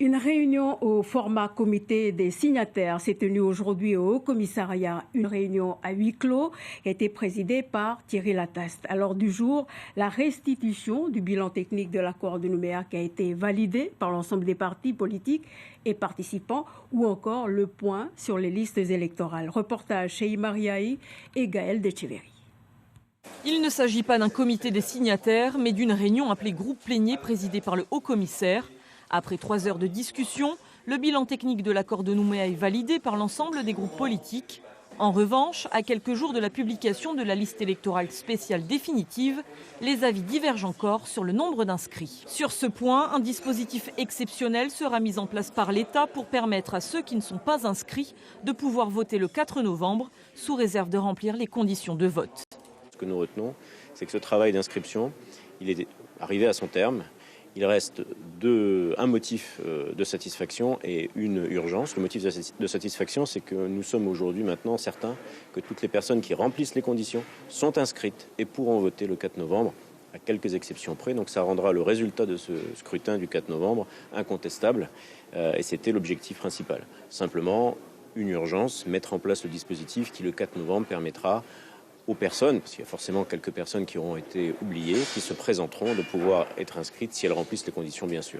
Une réunion au format comité des signataires s'est tenue aujourd'hui au Haut-Commissariat. Une réunion à huis clos qui a été présidée par Thierry Lataste. À l'ordre du jour, la restitution du bilan technique de l'accord de Nouméa qui a été validé par l'ensemble des partis politiques et participants ou encore le point sur les listes électorales. Reportage chez Imariaï et Gaël Decheverry. Il ne s'agit pas d'un comité des signataires, mais d'une réunion appelée groupe plénier présidée par le haut-commissaire. Après 3 heures de discussion, le bilan technique de l'accord de Nouméa est validé par l'ensemble des groupes politiques. En revanche, à quelques jours de la publication de la liste électorale spéciale définitive, les avis divergent encore sur le nombre d'inscrits. Sur ce point, un dispositif exceptionnel sera mis en place par l'État pour permettre à ceux qui ne sont pas inscrits de pouvoir voter le 4 novembre, sous réserve de remplir les conditions de vote. Ce que nous retenons, c'est que ce travail d'inscription, il est arrivé à son terme. Il reste un motif de satisfaction et une urgence. Le motif de satisfaction, c'est que nous sommes aujourd'hui maintenant certains que toutes les personnes qui remplissent les conditions sont inscrites et pourront voter le 4 novembre, à quelques exceptions près. Donc ça rendra le résultat de ce scrutin du 4 novembre incontestable et c'était l'objectif principal. Simplement, une urgence, mettre en place le dispositif qui le 4 novembre permettra aux personnes, parce qu'il y a forcément quelques personnes qui auront été oubliées, qui se présenteront, de pouvoir être inscrites si elles remplissent les conditions bien sûr.